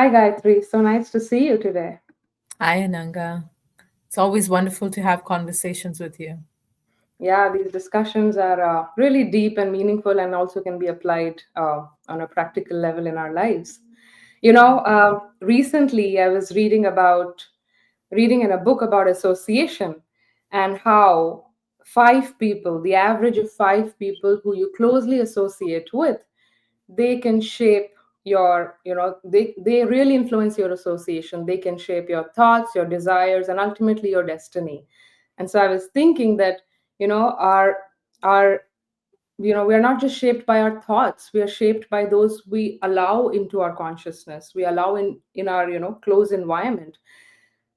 Hi, Gayatri. So nice to see you today. Hi, Ananga. It's always wonderful to have conversations with you. Yeah, these discussions are really deep and meaningful and also can be applied on a practical level in our lives. Recently I was reading in a book about association and how five people, the average of five people who you closely associate with, they can shape they really influence your association. They can shape your thoughts, your desires, and ultimately your destiny. And so I was thinking that our we are not just shaped by our thoughts, we are shaped by those we allow into our consciousness, we allow in our close environment.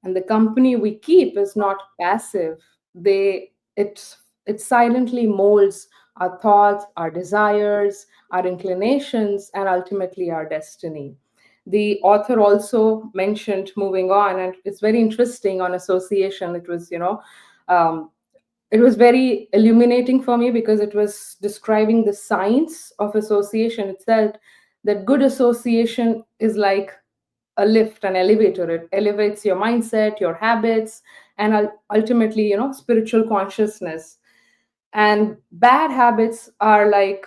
And the company we keep is not passive. They it it silently molds our thoughts, our desires, our inclinations, and ultimately our destiny. The author also mentioned, moving on, and it's very interesting on association. Um, it was very illuminating for me because it was describing the science of association. It said that good association is like a lift, an elevator. It elevates your mindset, your habits, and ultimately, spiritual consciousness. And bad habits are like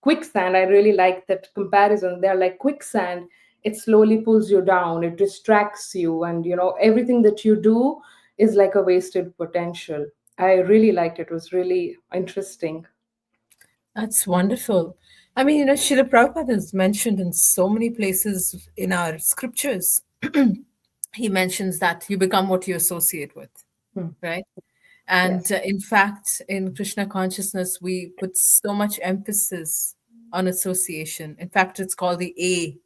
quicksand. I really like that comparison. They're like quicksand. It slowly pulls you down, it distracts you, and everything that you do is like a wasted potential. I really liked it. It was really interesting. That's wonderful. I mean, Srila Prabhupada is mentioned in so many places in our scriptures. He mentions that you become what you associate with, Hmm. right? And Yes. in fact, in Krishna consciousness, we put so much emphasis on association. In fact, it's called the A.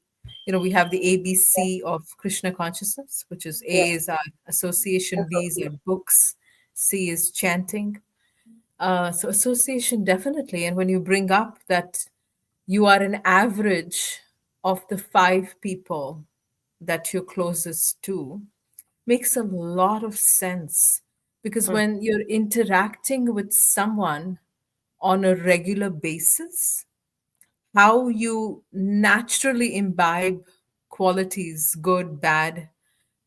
We have the ABC of Krishna consciousness, which is A Yes. is our association, B is our Association. books, C is chanting. So association definitely. And when you bring up that you are an average of the five people that you're closest to, makes a lot of sense. Because Hmm. when you're interacting with someone on a regular basis, how you naturally imbibe qualities, good, bad,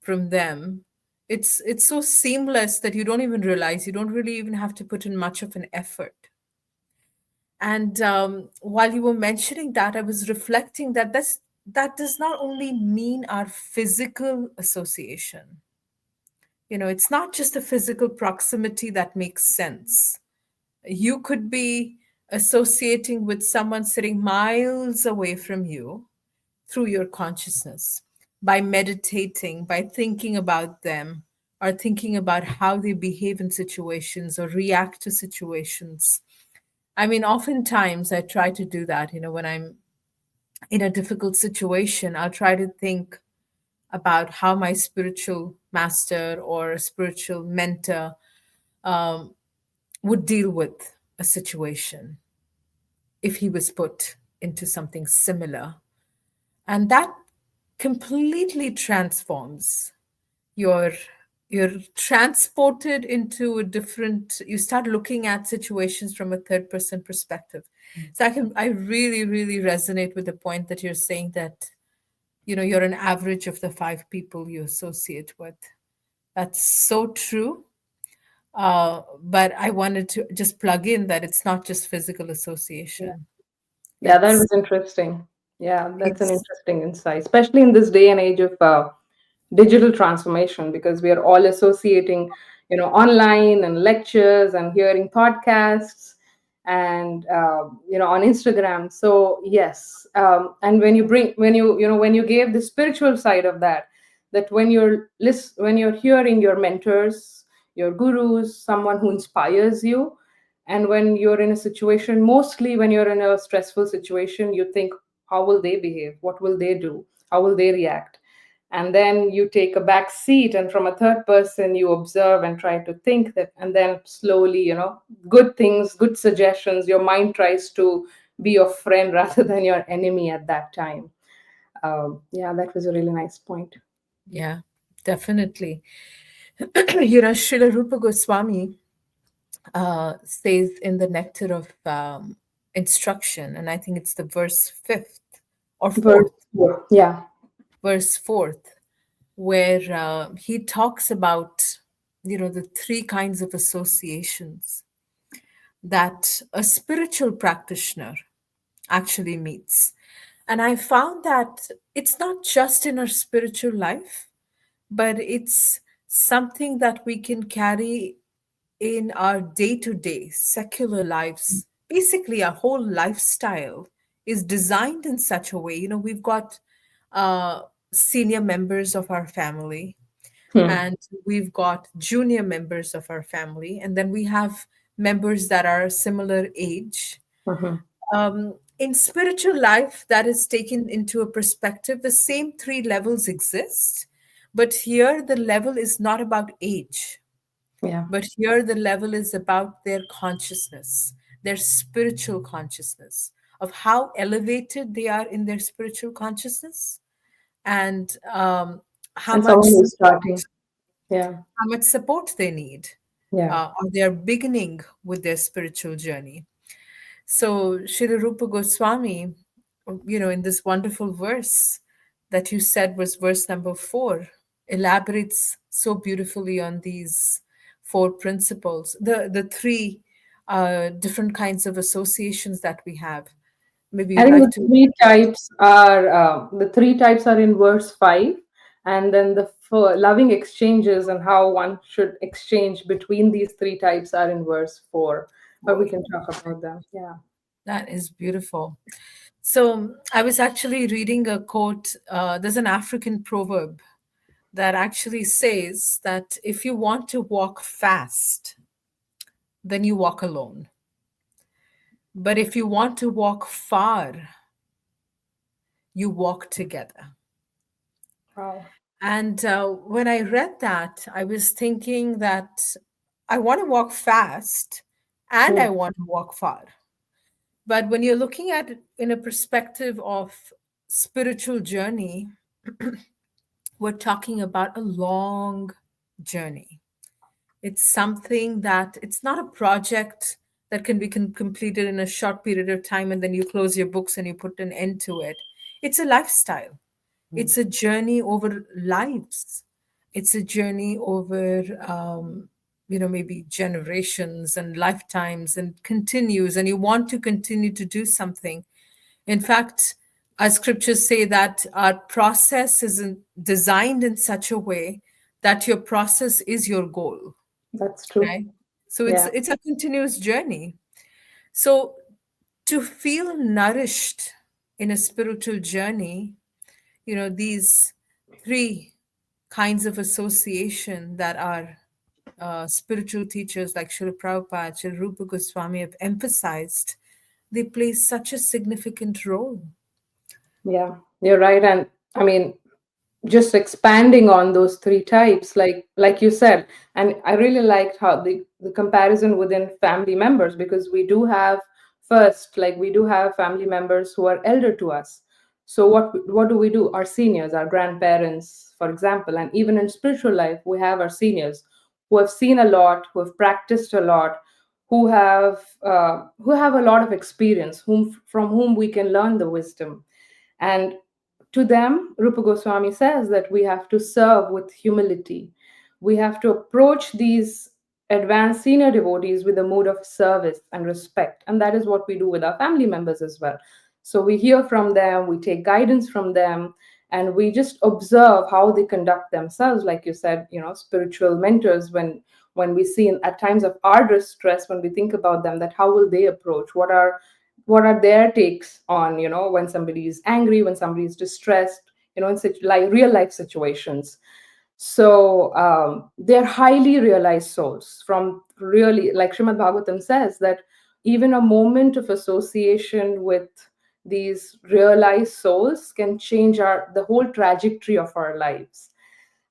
from them, it's so seamless that you don't even realize, you don't really even have to put in much of an effort. And while you were mentioning that, I was reflecting that that does not only mean our physical association. It's not just a physical proximity that makes sense. You could be associating with someone sitting miles away from you through your consciousness, by meditating, by thinking about them, or thinking about how they behave in situations or react to situations. I mean, oftentimes I try to do that, when I'm in a difficult situation, I'll try to think about how my spiritual master or a spiritual mentor um, would deal with a situation if he was put into something similar. And that completely transforms your you're transported into a different, you start looking at situations from a third person perspective. So I really really resonate with the point that you're saying, that you're an average of the five people you associate with. That's so true. But I wanted to just plug in that it's not just physical Yeah. association. Yeah, that it's was interesting. Yeah, that's an it's interesting insight, especially in this day and age of digital transformation, because we are all associating, online and lectures and hearing podcasts and on Instagram. So yes, and when you gave the spiritual side of that, that when you're hearing your mentors, your gurus, someone who inspires you, and when you're in a situation, mostly when you're in a stressful situation, you think, how will they behave, what will they do, how will they react? And then you take a back seat, and from a third person you observe and try to think that, and then slowly, good things, good suggestions, your mind tries to be your friend rather than your enemy at that time. Yeah, that was a really nice point. Yeah, definitely. Srila Rupa Goswami says in the Nectar of Instruction, and I think it's the verse fifth or Verse fourth. 4. Yeah. verse 4th, where he talks about, the three kinds of associations that a spiritual practitioner actually meets. And I found that it's not just in our spiritual life, but it's something that we can carry in our day to day secular lives. Basically, our whole lifestyle is designed in such a way. We've got uh, senior members of our family, Hmm. and we've got junior members of our family, and then we have members that are similar age. Mhm. In spiritual life, that is taken into a perspective, the same three levels exist, but here the level is not about age, Yeah, but here the level is about their consciousness, their spiritual consciousness, of how elevated they are in their spiritual consciousness, and how and much someone who's support, starting. Yeah, they need, yeah. or they are beginning with their spiritual journey. So, Srila Rupa Goswami, in this wonderful verse that you said was verse number 4, elaborates so beautifully on these four principles, the three different kinds of associations that we have. Maybe I you'd think like to. the three types are in verse 5, and then the loving exchanges and how one should exchange between these three types are in verse 4. But we can talk about them. Yeah. That is beautiful. So, I was actually reading a quote. There's an African proverb that actually says that if you want to walk fast, then you walk alone. But if you want to walk far, you walk together. Wow. And when I read that, I was thinking that I want to walk fast and Hmm. I want to walk far. But when you're looking at it in a perspective of spiritual journey, we're talking about a long journey. It's something that it's not a project that can be completed in a short period of time and then you close your books and you put an end to it. It's a lifestyle. It's a journey over lives. It's a journey over, maybe generations and lifetimes, and continues. And you want to continue to do something. In fact, our scriptures say that our process is designed in such a way that your process is your goal, That's true. right? So it's Yeah. it's a continuous journey. So to feel nourished in a spiritual journey, these three kinds of association that our spiritual teachers like Srila Prabhupada, Srila Rupa Goswami have emphasized, they play such a significant role. Yeah. You're right. And I mean, just expanding on those three types, like you said, and I really liked how the comparison within family members, because we do have, first, like, we do have family members who are elder to us. So what do we do? Our seniors, our grandparents, for example, and even in spiritual life we have our seniors who have seen a lot, who have practiced a lot, who have a lot of experience, from whom we can learn the wisdom. And to them, Rupa Goswami says that we have to serve with humility. We have to approach these advanced senior devotees with a mood of service and respect. And that is what we do with our family members as well. So we hear from them, we take guidance from them, and we just observe how they conduct themselves. Like you said, spiritual mentors, when we see at times of our distress, when we think about them, that how will they approach? What are their takes on, when somebody is angry, when somebody is distressed, in such like real life situations. So they're highly realized souls, from really, like Srimad Bhagavatam says, that even a moment of association with these realized souls can change the whole trajectory of our lives.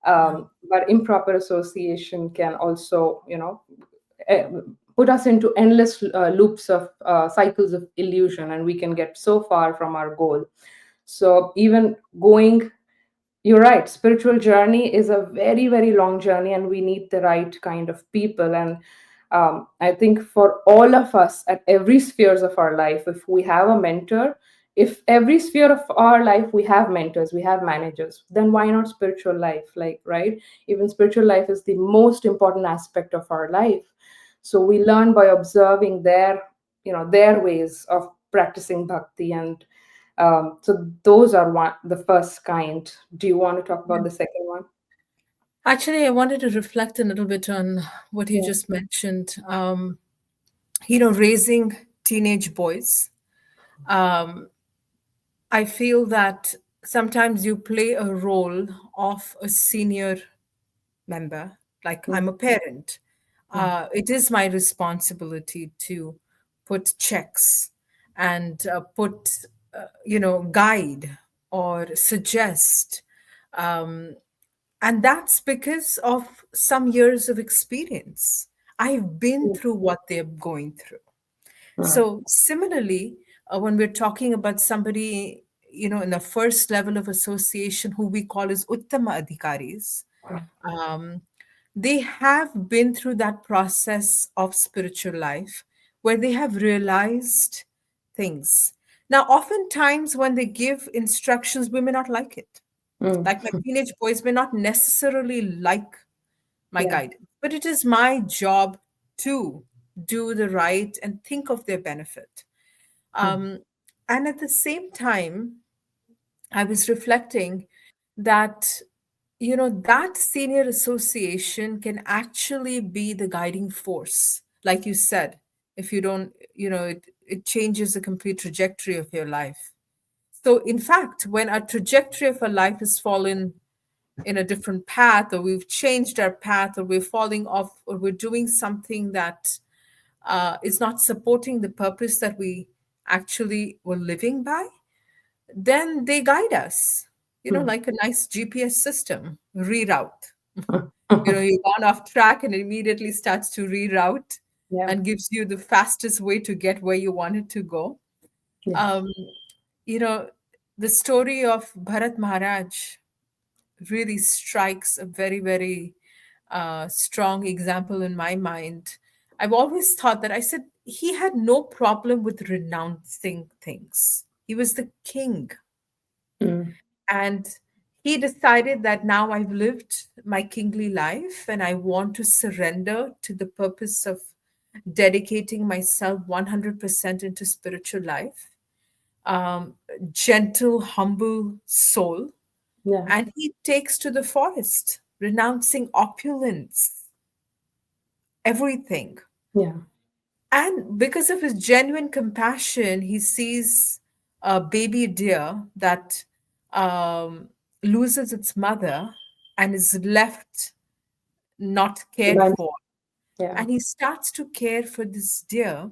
Yeah. But improper association can also, eh, put us into endless loops of cycles of illusion, and we can get so far from our goal. So even going, you're right, spiritual journey is a very, very long journey, and we need the right kind of people. And I think for all of us at every spheres of our life, if we have a mentor, if every sphere of our life we have mentors, we have managers, then why not spiritual life? Like, right? Even spiritual life is the most important aspect of our life. So we learn by observing their, their ways of practicing bhakti. And so those are the first kind. Do you want to talk about the second one? Actually, I wanted to reflect a little bit on what you Yeah. just mentioned. Raising teenage boys. Um, I feel that sometimes you play a role of a senior member, like Mm, I'm a parent. mm, It is my responsibility to put checks and guide or suggest. Um, and that's because of some years of experience. I've been mm, through what they're going through. mm, So, similarly, when we're talking about somebody, in the first level of association who we call as Uttama Adhikaris, um, they have been through that process of spiritual life where they have realized things. Now, oftentimes when they give instructions, we may not like it. mm. Like my teenage boys may not necessarily like my Yeah. guidance, but it is my job to do the right and think of their benefit. Mm, Um, and at the same time, I was reflecting that, that senior association can actually be the guiding force. Like you said, if you don't, it changes the complete trajectory of your life. So, in fact, when our trajectory of our life has fallen in a different path, or we've changed our path, or we're falling off, or we're doing something that is not supporting the purpose that we actually were living by, then they guide us, mm, like a nice GPS system, reroute. mm, mm. You've gone off track and it immediately starts to reroute Yeah. and gives you the fastest way to get where you wanted to go. Yeah. Um, you know, the story of Bharat Maharaj really strikes a very, very strong example in my mind. I've always thought that I said he had no problem with renouncing things. He was the king. Mm, And he decided that now I've lived my kingly life and I want to surrender to the purpose of dedicating myself 100% into spiritual life. Um, Gentle, humble soul. yeah. And he takes to the forest, renouncing opulence, everything. Yeah. And because of his genuine compassion, he sees a baby deer that um, loses its mother and is left not cared Divine. for. Yeah. And he starts to care for this deer.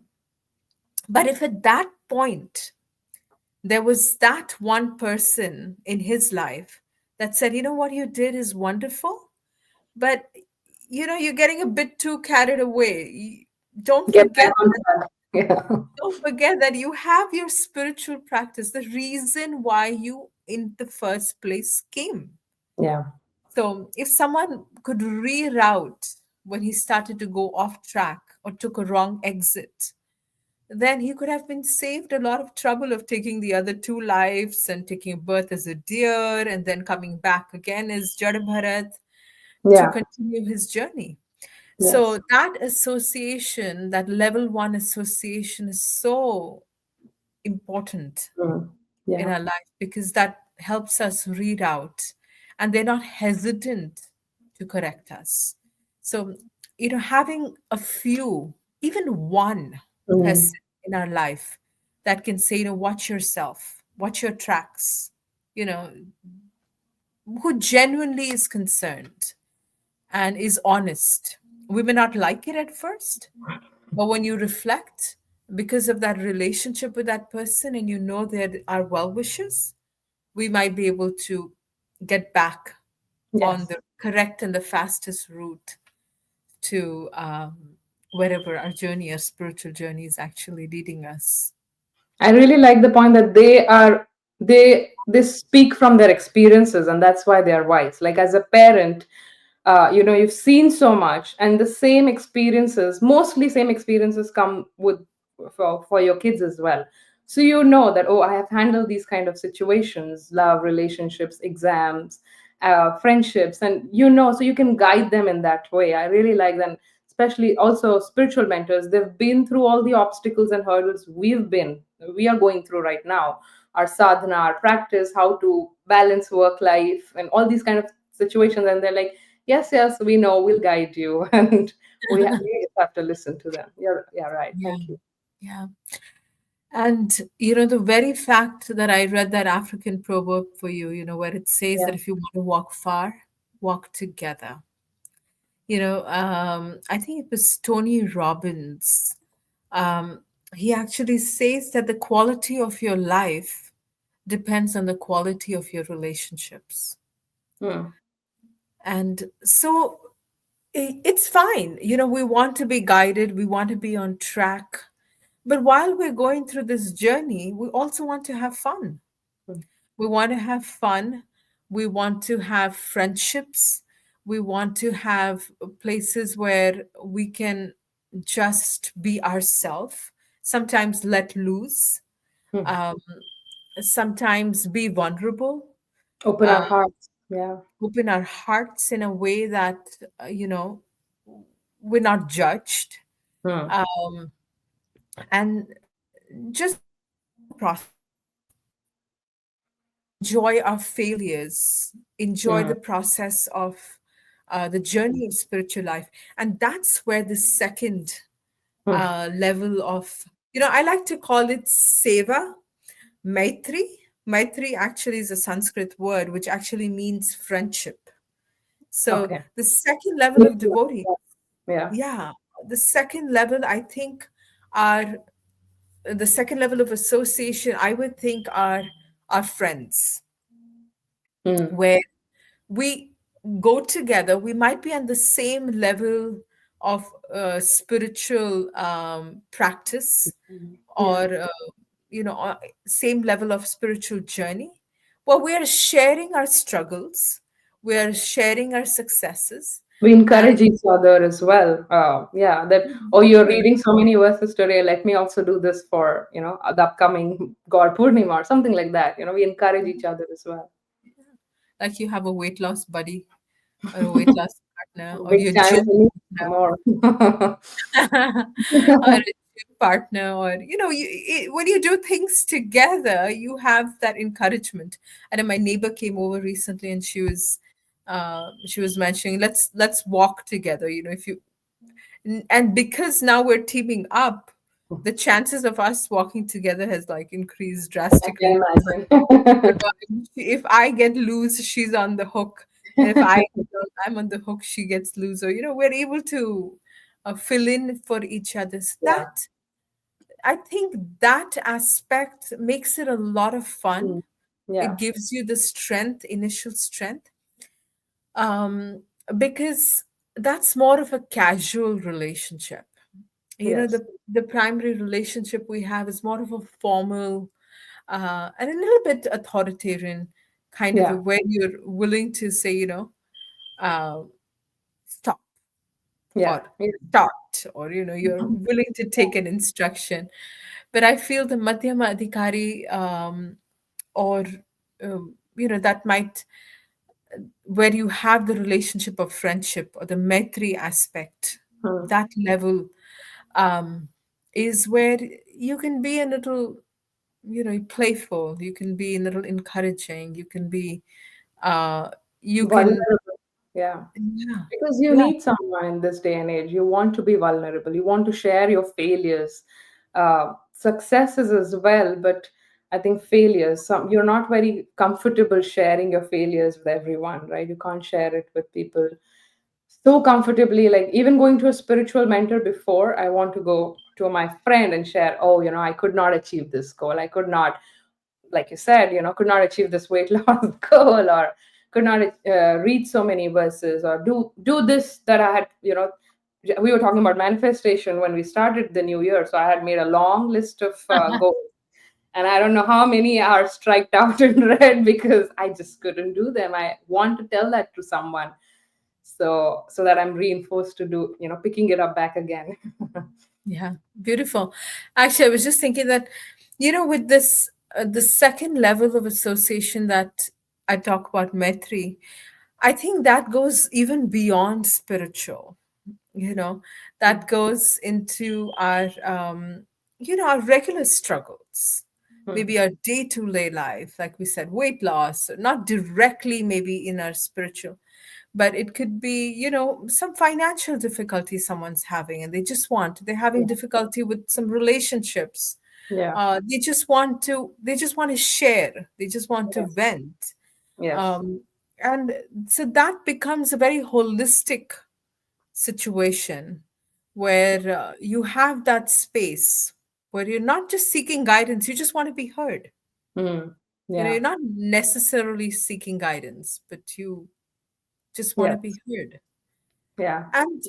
But if at that point there was that one person in his life that said, what you did is wonderful, but you're getting a bit too carried away. Don't Get back forget on track. Yeah. Don't forget that you have your spiritual practice, the reason why you in the first place came. Yeah. So, if someone could reroute when he started to go off track or took a wrong exit, then he could have been saved a lot of trouble of taking the other two lives and taking birth as a deer and then coming back again as Jada Bharat to Yeah. continue his journey. Yes. So, that association, that level one association, is so important Mm, in yeah. our life because that helps us read out and they're not hesitant to correct us. So, having a few, even one Mm, person in our life that can say, watch yourself, watch your tracks, you know, who genuinely is concerned and is honest. We may not like it at first, but when you reflect, because of that relationship with that person and there are well wishes, we might be able to get back on yes. the correct and the fastest route to wherever our journey, our spiritual journey is actually leading us. I really like the point that they speak from their experiences, and that's why they are wise. Like as a parent, you've seen so much, and the same experiences, mostly same experiences, come with for your kids as well. So you know that, oh, I have handled these kind of situations, love, relationships, exams, friendships, and so you can guide them in that way. I really like them, especially also spiritual mentors. They've been through all the obstacles and hurdles we are going through right now. Our sadhana, our practice, how to balance work life, and all these kind of situations. And they're like, yes, yes, we know, we'll guide you. And we just have to listen to them. Yeah, right. Yeah. Thank you. Yeah. And the very fact that I read that African proverb for you, where it says Yeah. that if you want to walk far, walk together. I think it was Tony Robbins. Um, he actually says that the quality of your life depends on the quality of your relationships. Hmm. And so it's fine. We want to be guided, we want to be on track. But while we're going through this journey, we also want to have fun. Hmm. We want to have fun. We want to have friendships. We want to have places where we can just be ourselves, sometimes let loose, Hmm. um, sometimes be vulnerable, Open our uh, hearts. Yeah. open our hearts in a way that, we're not judged. Hmm. Um, and just enjoy the process, enjoy our failures, enjoy Hmm. the process of the journey of spiritual life. And that's where the second Hmm. level of, I like to call it seva, maitri. Maitri actually is a Sanskrit word which actually means friendship. So Okay. the second level of devotee, Yeah. yeah, the second level, I think, are the second level of association, I would think, are our friends, Hmm. where we go together. We might be on the same level of spiritual practice, or Yeah. same level of spiritual journey, but we are sharing our struggles, we are sharing our successes, We and encourage each other as well. Yeah, that, oh, you're reading so many verses today. Let me also do this for, the upcoming God Purnima or something like that. We encourage each other as well. like you have a weight loss buddy or a weight loss partner, or Big your time gym we need partner, more. or a gym partner, or when you do things together, you have that encouragement. And then my neighbor came over recently, and she was mentioning, let's walk together. If you and because now we're teaming up, the chances of us walking together has like increased I can drastically. imagine. If I get loose, she's on the hook. And if I'm on the hook, she gets loose. Or, we're able to fill in for each other. So Yeah. I think that aspect makes it a lot of fun. Mm. It Yeah. gives you the strength, initial strength, um, because that's more of a casual relationship. Yes. The primary relationship we have is more of a formal, and a little bit authoritarian kind of a, Yeah. where you're willing to say, uh, stop, Yeah. or start, or you're willing to take an instruction. But I feel the madhyama adhikari, or that might, where you have the relationship of friendship or the maitri aspect, Mm. that level, um, is where you can be a little, playful, you can be a little encouraging, you can be, uh, you can, Vulnerable. Yeah. yeah, Because you yeah, need someone in this day and age. You want to be vulnerable. You want to share your failures, successes as well. But I think failures, you're not very comfortable sharing your failures with everyone, right? You can't share it with people so comfortably. Like even going to a spiritual mentor before, I want to go to my friend and share, oh, I could not achieve this goal. I could not, like you said, could not achieve this weight loss goal, or could not read so many verses, or do this that I had, we were talking about manifestation when we started the new year. So I had made a long list of goals, and I don't know how many are striked out in red because I just couldn't do them. I want to tell that to someone, so that I'm reinforced to do, picking it up back again. Yeah, beautiful. Actually, I was just thinking that, with this, the second level of association that I talk about, Maitri, I think that goes even beyond spiritual, you know, that goes into our regular struggles, maybe Mm. our day-to-day life, like we said, weight loss, not directly maybe in our spiritual, but it could be, some financial difficulty someone's having, and they're having Yeah. difficulty with some relationships. Yeah. They just want to share, they just want to Yes. vent. Yes. um, and so that becomes a very holistic situation where you have that space where you're not just seeking guidance, you just want to be heard. Mm. You're Yeah. not necessarily seeking guidance, but you just want to be Yes. heard. Yeah. And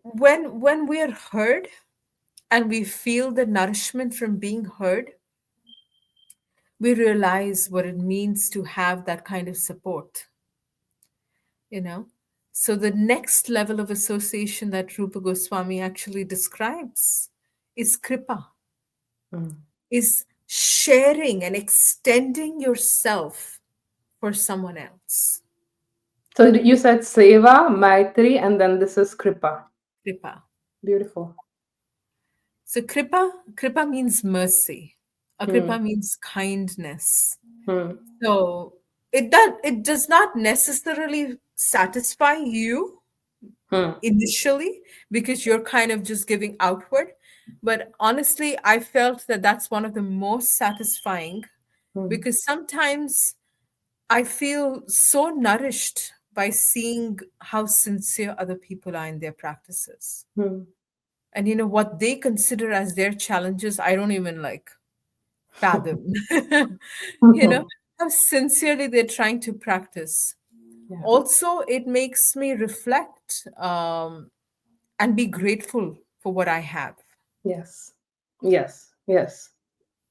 when we are heard and we feel the nourishment from being heard, we realize what it means to have that kind of support, you know. So the next level of association that Rupa Goswami actually describes is kripa, Mm. is sharing and extending yourself for someone else. So you said Seva, Maitri, and then this is Kripa. Kripa. Beautiful. So kripa means mercy. Hmm. Kripa means kindness. Hmm. So it does not necessarily satisfy you Hmm. initially because you're kind of just giving outward. But honestly, I felt that that's one of the most satisfying Hmm. because sometimes I feel so nourished by seeing how sincere other people are in their practices. Hmm. And what they consider as their challenges, I don't even like fathom. you know, how sincerely they're trying to practice. Yeah. Also, it makes me reflect and be grateful for what I have. Yes. Yes. Yes.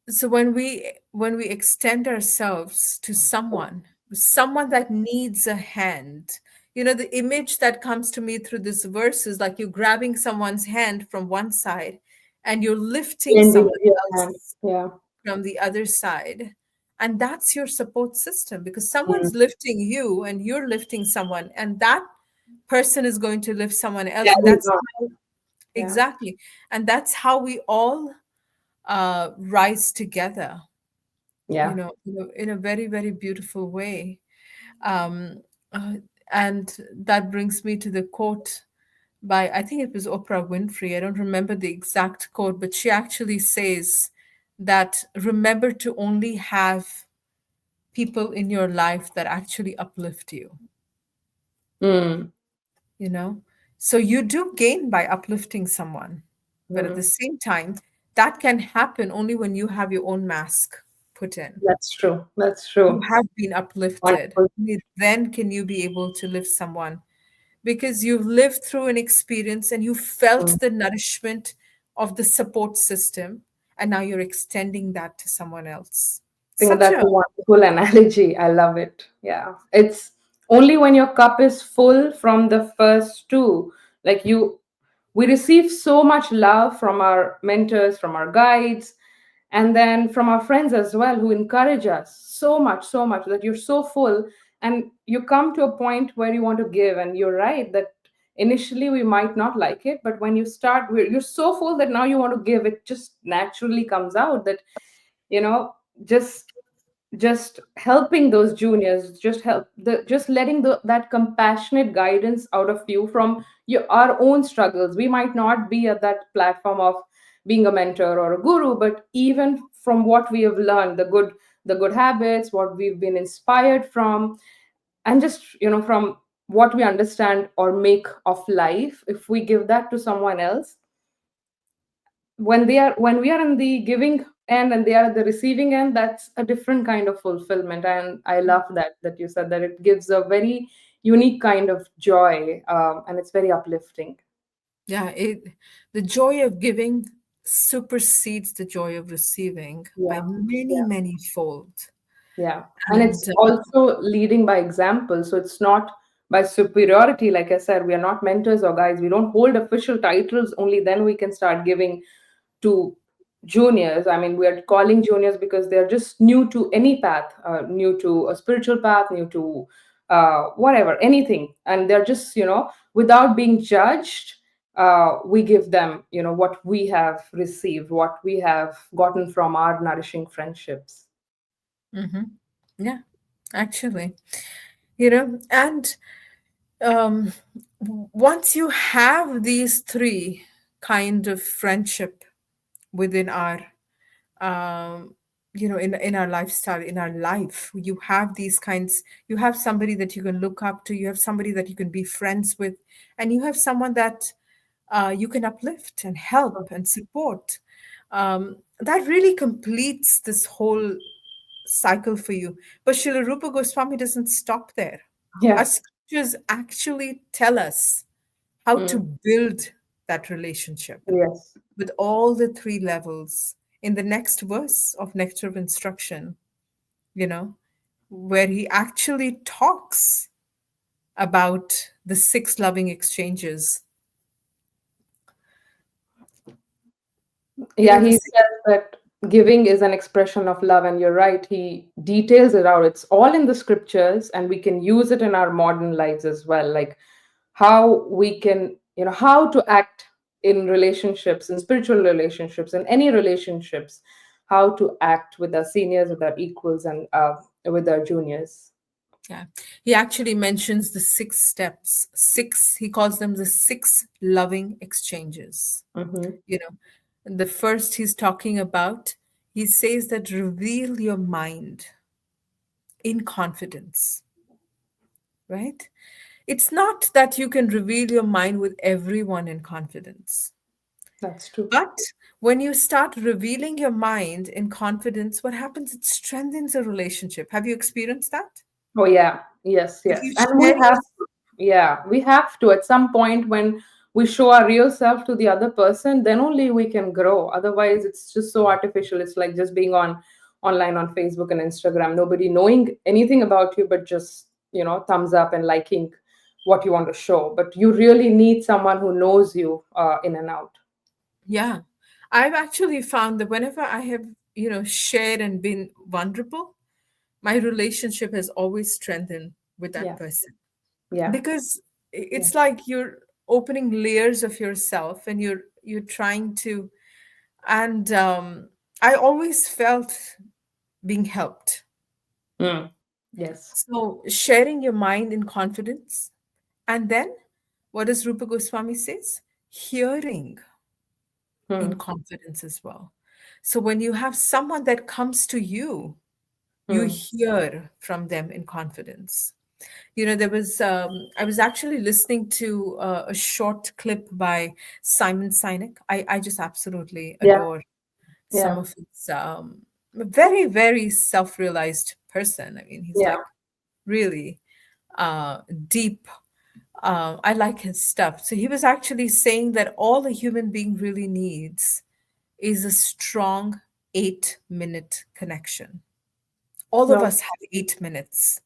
So when we extend ourselves to someone that needs a hand, the image that comes to me through this verse is like you're grabbing someone's hand from one side and you're lifting Lending someone your hand. else Yeah. from the other side. And that's your support system because Hmm. someone's lifting you and you're lifting someone, and that person is going to lift someone else. And Carrying that's on. how, Yeah. exactly. And that's how we all rise together, Yeah. in a very, very beautiful way. Um, uh, and that brings me to the quote by, I think it was Oprah Winfrey. I don't remember the exact quote, but she actually says that remember to only have people in your life that actually uplift you, Hmm. you know? So you do gain by uplifting someone, but at the Hmm. same time, that can happen only when you have your own mask put in. That's true. That's You true. have been uplifted. Wonderful. Only then can you be able to lift someone because you've lived through an experience and you Hmm. felt the nourishment of the support system, and now you're extending that to someone else. Think Such that's a a wonderful analogy. I love it. Yeah. It's only when your cup is full from the first two, like we receive so much love from our mentors, from our guides, and then from our friends as well, who encourage us so much that you're so full and you come to a point where you want to give. And you're right that initially we might not like it, but when you start, you're so full that now you want to give. It just naturally comes out that, you know, just just helping those juniors, just letting that compassionate guidance out of you from our own struggles. We might not be at that platform of being a mentor or a guru, but even from what we have learned, the good habits, what we've been inspired from, and just from what we understand or make of life, if we give that to someone else, when we are in the giving end and they are at the receiving end, that's a different kind of fulfillment. And I love that you said that it gives a very unique kind of joy, and it's very uplifting. Yeah, the joy of giving supersedes the joy of receiving by Yeah. many, Yeah. many fold. Yeah. And And it's also leading by example, so it's not by superiority. Like I said, we are not mentors or guides. We don't hold official titles. Only then we can start giving to juniors. I mean, we are calling juniors because they're just new to any path, new to a spiritual path, new to whatever, anything. And they're just, without being judged, we give them, what we have received, what we have gotten from our nourishing friendships. Hmm. Yeah, actually, and um, once you have these three kind of friendship within our um, in our lifestyle, in our life, you have these kinds. You have somebody that you can look up to, you have somebody that you can be friends with, and you have someone that you can uplift and help and support. That really completes this whole cycle for you. But Srila Rupa Goswami doesn't stop there. Our Yeah. scriptures actually tell us how to Mm. build that relationship Yes. with all the three levels in the next verse of Nectar of Instruction, you know, where he actually talks about the six loving exchanges. Yeah, The he six, says that giving is an expression of love, and you're right. He details it out. It's all in the scriptures, and we can use it in our modern lives as well. Like how we can, how to act in relationships, in spiritual relationships, in any relationships, how to act with our seniors, with our equals, and with our juniors. yeah, he actually mentions the six steps. Six, he calls them the six loving exchanges. Mm-hmm. You know, the first he's talking about, he says that reveal your mind in confidence, right? It's not that you can reveal your mind with everyone in confidence, That's true. but when you start revealing your mind in confidence, what happens? It strengthens a relationship. Have you experienced that? Oh yeah, yes, If you yes. And we share your have to, yeah, we have to at some point when we show our real self to the other person, then only we can grow. Otherwise, it's just so artificial. It's like just being online on Facebook and Instagram, nobody knowing anything about you, but just, thumbs up and liking what you want to show. But you really need someone who knows you in and out. Yeah. I've actually found that whenever I have, shared and been vulnerable, my relationship has always strengthened with that Yeah, person. yeah, Because yeah. it's like you're opening layers of yourself and you're trying to, and I always felt being helped. Mm. Yes. So sharing your mind in confidence, and then what does Rupa Goswami says? Hearing in Mm. confidence as well. So when you have someone that comes to you, you Mm. hear from them in confidence. There was I was actually listening to a short clip by Simon Sinek. I just absolutely Yeah, adore some yeah, of his very, very self-realized person. I mean, he's yeah. like really uh, deep. I like his stuff. So he was actually saying that all a human being really needs is a strong 8-minute connection. All of No, us have 8 minutes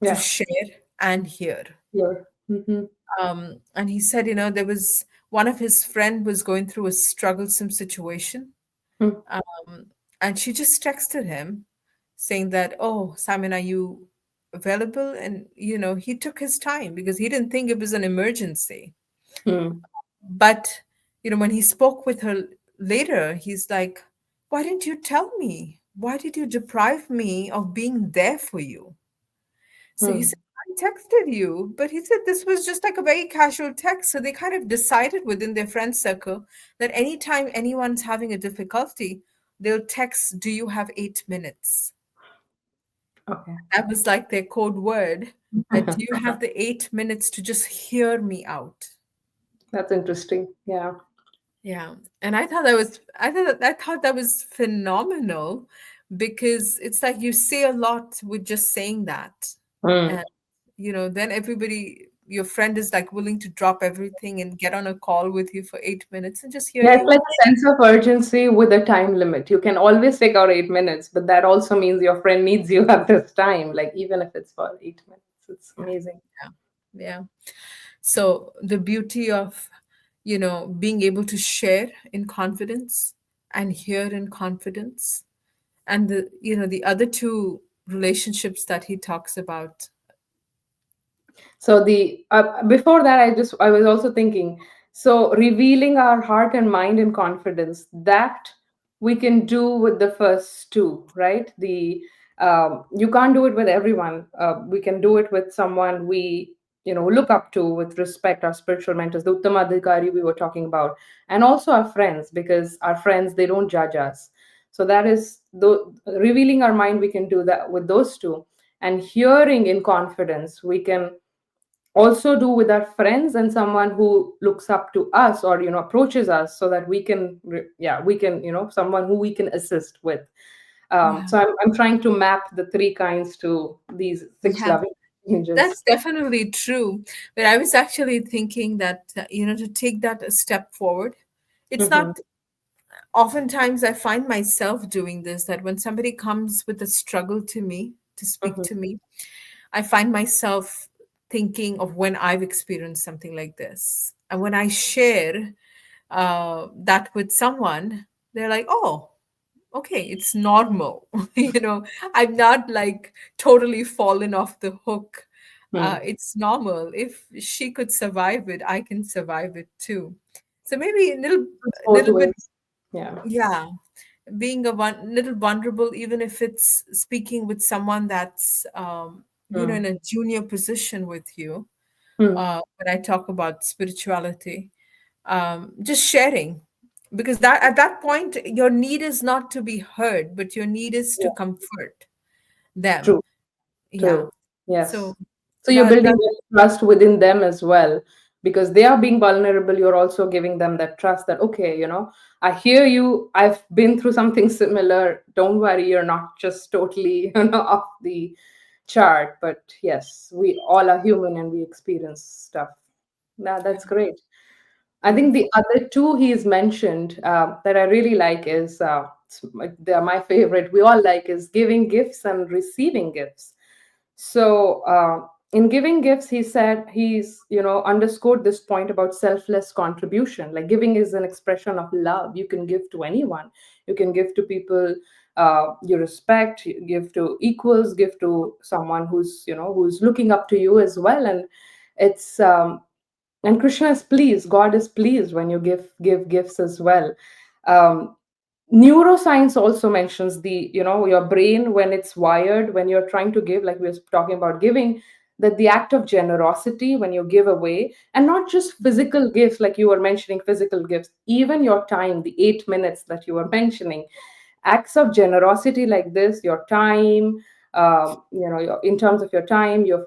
to yeah, share and hear. yeah. Mm-hmm. And he said, there was one of his friend was going through a strugglesome situation, Mm. um, and she just texted him saying that, "Oh, Simon, are you available?" And he took his time because he didn't think it was an emergency. Mm. But when he spoke with her later, he's like, "Why didn't you tell me? Why did you deprive me of being there for you?" So he Mm. said, I texted you, but he said this was just like a very casual text. So they kind of decided within their friend circle that anytime anyone's having a difficulty, they'll text, "Do you have 8 minutes?" Okay. That was like their code word, that "Do you have the 8 minutes to just hear me out?" That's interesting. Yeah. Yeah. And I thought that was phenomenal because it's like you say a lot with just saying that. Mm. And then everybody, your friend is like willing to drop everything and get on a call with you for 8 minutes and just hear Yeah, it's you like out. a sense of urgency with a time limit. You can always take out 8 minutes, but that also means your friend needs you at this time, like even if it's for 8 minutes. It's Yeah. amazing. Yeah. Yeah. So the beauty of, being able to share in confidence and hear in confidence, and the other two relationships that he talks about. So the before that, I was also thinking. So revealing our heart and mind in confidence, that we can do with the first two, right? The You can't do it with everyone. We can do it with someone we look up to with respect, our spiritual mentors, the Uttamadhikari we were talking about, and also our friends, because our friends, they don't judge us. So that is revealing our mind. We can do that with those two, and hearing in confidence we can also do with our friends and someone who looks up to us or approaches us, so that we can we can someone who we can assist with. Yeah. So I'm trying to map the three kinds to these six Yeah. loving angels. That's definitely true. But I was actually thinking that, to take that a step forward, it's Hmm. not, oftentimes I find myself doing this, that when somebody comes with a struggle to me, to speak Hmm. to me, I find myself thinking of when I've experienced something like this. And when I share that with someone, they're like, oh, okay, it's normal. I'm not like totally fallen off the hook. It's normal. If she could survive it, I can survive it too. So maybe It's a both little bit, ways. Yeah. yeah, being little vulnerable, even if it's speaking with someone that's, Hmm. in a junior position with you. Hmm. When I talk about spirituality, just sharing, because that at that point your need is not to be heard, but your need is to Yeah. comfort them. True. Yeah. True. Yes. So So you're building that that trust within them as well, because they are being vulnerable. You're also giving them that trust that, okay, I hear you. I've been through something similar. Don't worry, you're not just totally, off the chart. But yes, we all are human and we experience stuff. That's great. I think the beautiful. other two he's mentioned that I really like is they're my favorite. We all like is giving gifts and receiving gifts. So in giving gifts, he said he's underscored this point about selfless contribution. Like giving is an expression of love. You can give to anyone. You can give to people you respect. You give to equals. Give to someone who's looking up to you as well. And it's and Krishna is pleased. God is pleased when you give gifts as well. Um, Neuroscience also mentions the your brain, when it's wired, when you're trying to give, like we were talking about giving, that the act of generosity when you give away, and not just physical gifts, like you were mentioning physical gifts, even your time, the 8 minutes that you were mentioning, acts of generosity like this, your time, in terms of your time, your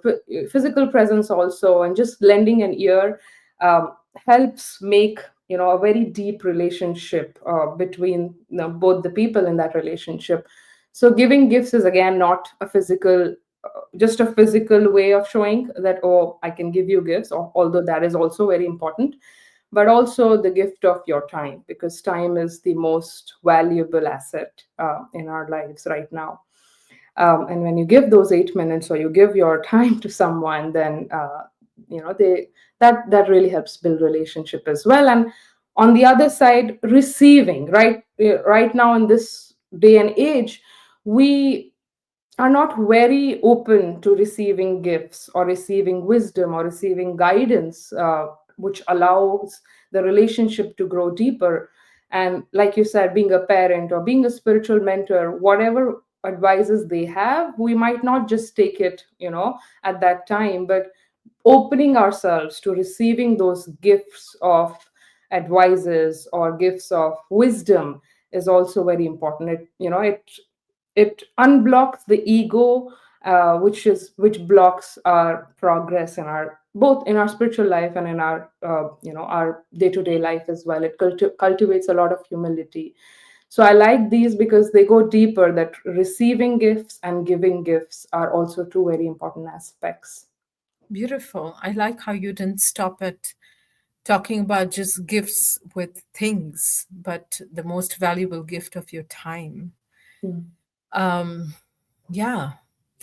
physical presence also, and just lending an ear, helps make a very deep relationship between both the people in that relationship. So giving gifts is again not a physical, just a physical way of showing that, oh, I can give you gifts, although that is also very important, but also the gift of your time, because time is the most valuable asset in our lives right now. And when you give those 8 minutes or you give your time to someone, then they that really helps build relationship as well. And on the other side, receiving, right now in this day and age, we are not very open to receiving gifts or receiving wisdom or receiving guidance, which allows the relationship to grow deeper. And like you said, being a parent or being a spiritual mentor, whatever advices they have, we might not just take it, at that time, but opening ourselves to receiving those gifts of advices or gifts of wisdom is also very important. It unblocks the ego, which blocks our progress in our, both in our spiritual life and in our our day-to-day life as well. It cultivates a lot of humility. So I like these because they go deeper, that receiving gifts and giving gifts are also two very important aspects. Beautiful. I like how you didn't stop at talking about just gifts with things, but the most valuable gift of your time. Mm. Um, yeah.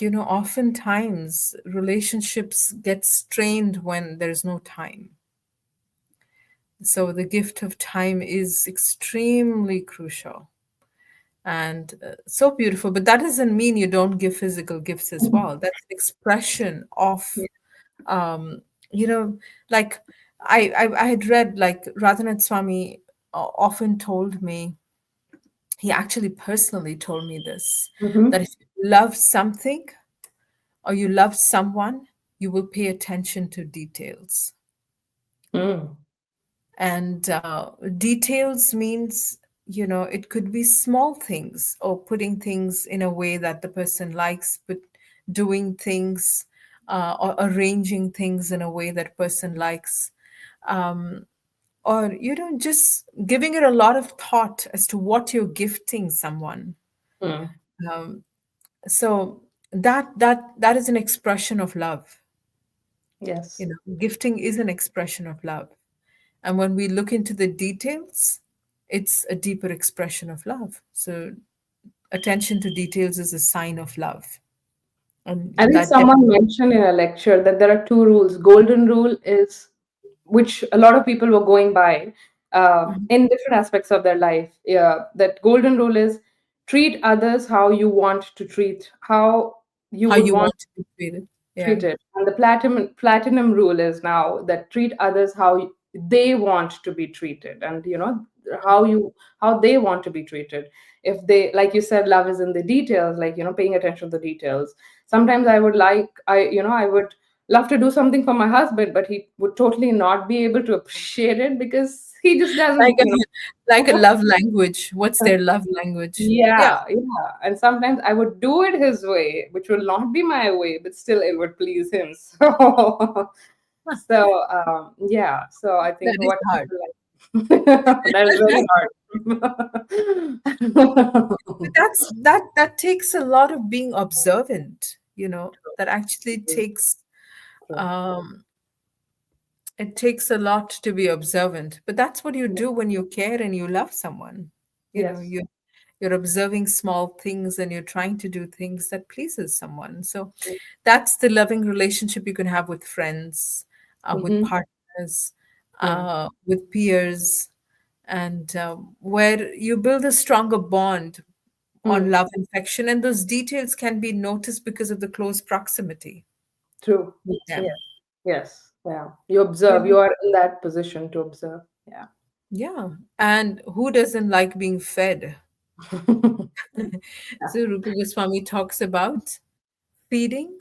Oftentimes relationships get strained when there's no time. So the gift of time is extremely crucial and so beautiful. But that doesn't mean you don't give physical gifts as well. That's an expression of, um, you know, like I had read, like Radhanath Swami often told me, he actually personally told me this, that Mm-hmm. if you love something or you love someone, you will pay attention to details. Mm. And details means, it could be small things, or putting things in a way that the person likes, but doing things, or arranging things in a way that person likes. Um, or, just giving it a lot of thought as to what you're gifting someone. Mm. Um, so that is an expression of love. Yes. Gifting is an expression of love. And when we look into the details, it's a deeper expression of love. So attention to details is a sign of love. And I think that someone definitely. mentioned in a lecture that there are two rules. Golden rule is, which a lot of people were going by Mhm. in different aspects of their life. Yeah, that golden rule is treat others how you want to treat, how you How would you want want to be treated. Yeah. treated. And the platinum rule is now that treat others how they want to be treated, and how you how they want to be treated. If they, like you said, love is in the details, like paying attention to the details. Sometimes I would love to do something for my husband, but he would totally not be able to appreciate it because he just Like doesn't, a, like a love language. What's their love language? Yeah. Yeah, yeah. And sometimes I would do it his way, which will not be my way, but still it would please him. Yeah. So I think That is what hard. that is very But hard. that takes a lot of being observant, that actually True, takes true. um it takes a lot to be observant, but that's what you do when you care and you love someone. You know, Yes. you you're observing small things and you're trying to do things that pleases someone. So that's the loving relationship you can have with friends, with Mm-hmm. partners, Mm. with peers, and where you build a stronger bond on Mm. love and affection, and those details can be noticed because of the close proximity True. with them. Yes. Yes. Yeah. You You observe. know? You are in that position to observe. Yeah. Yeah. And who doesn't like being fed? Yeah. So Rupa Goswami talks about feeding,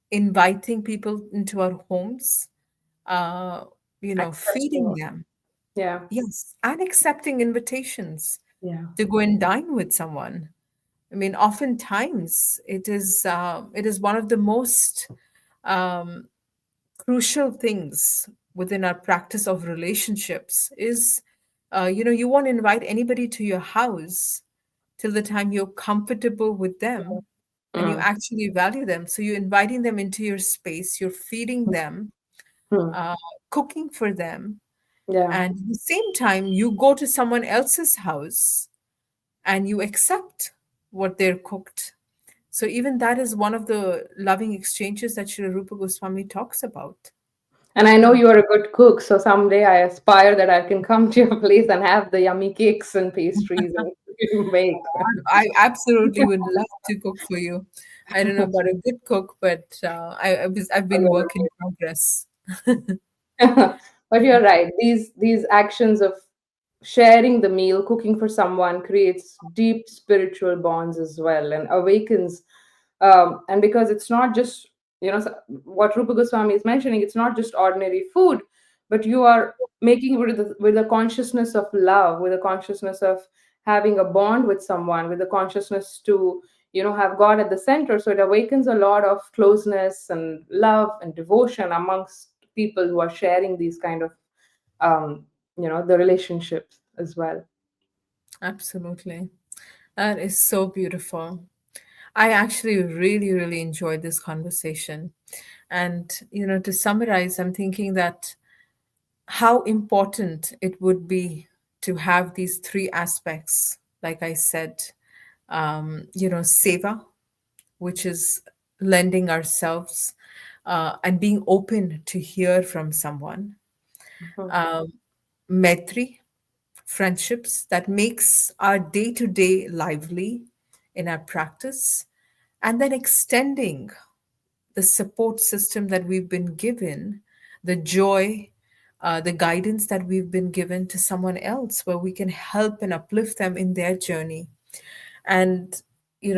inviting people into our homes, uh, feeding Accepting. them. Yeah. Yes, and accepting invitations Yeah. to go and dine with someone. I mean, oftentimes it is one of the most um, crucial things within our practice of relationships is, you won't invite anybody to your house till the time you're comfortable with them and you Mm. actually value them. So you're inviting them into your space, you're feeding them, Mm. uh, cooking for them, Yeah. and at the same time, you go to someone else's house and you accept what they're cooked. So even that is one of the loving exchanges that Sri Rupa Goswami talks about. And I know Yeah. you are a good cook, so someday I aspire that I can come to your place and have the yummy cakes and pastries and you make. I absolutely would love to cook for you. I don't know about a good cook, but I've been work in progress. But you're right. These actions of sharing the meal, cooking for someone, creates deep spiritual bonds as well, and awakens. And because it's not just what Rupa Goswami is mentioning, it's not just ordinary food, but you are making it with a consciousness of love, with a consciousness of having a bond with someone, with a consciousness to have God at the center. So it awakens a lot of closeness and love and devotion amongst people who are sharing these kind of the relationships as well. Absolutely. That is so beautiful. I actually really, really enjoyed this conversation. And, to summarize, I'm thinking that how important it would be to have these three aspects, like I said, seva, which is lending ourselves and being open to hear from someone. Mhm. Um, Maitri, friendships that makes our day-to-day lively in our practice, and then extending the support system that we've been given, the joy, the guidance that we've been given to someone else, where we can help and uplift them in their journey. And,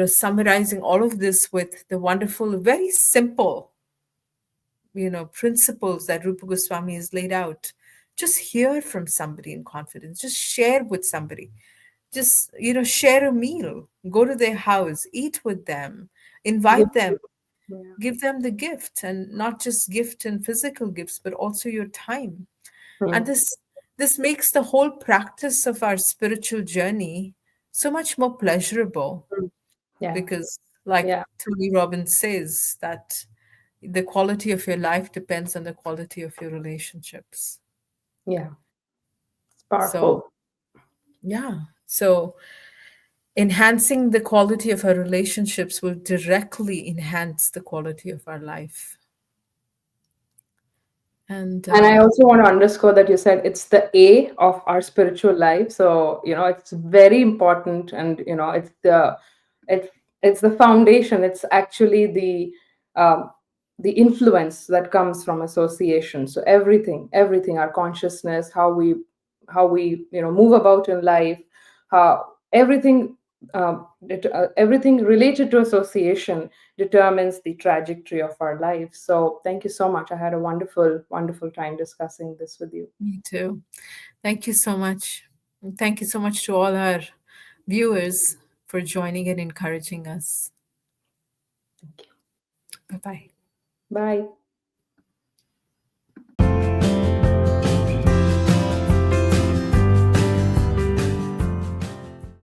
summarizing all of this with the wonderful, very simple, principles that Rupa Goswami has laid out. Just hear from somebody in confidence, just share with somebody, just, share a meal, go to their house, eat with them, Give, invite them, yeah. give them the gift, and not just gift and physical gifts, but also your time. And Hmm. this makes the whole practice of our spiritual journey so much more pleasurable, Hmm. Yeah. because, like Yeah. Tony Robbins says, that the quality of your life depends on the quality of your relationships. Yeah. It's So, powerful. yeah. So, enhancing the quality of our relationships will directly enhance the quality of our life. And And I also want to underscore that you said it's the A of our spiritual life. So, it's very important, and, it, it's the foundation. It's actually the influence that comes from association. So everything, our consciousness, how we, move about in life, everything, everything related to association determines the trajectory of our life. So thank you so much. I had a wonderful time discussing this with you. me too. Thank you so much. And thank you so much to all our viewers for joining and encouraging us. Thank you. Bye bye. Bye.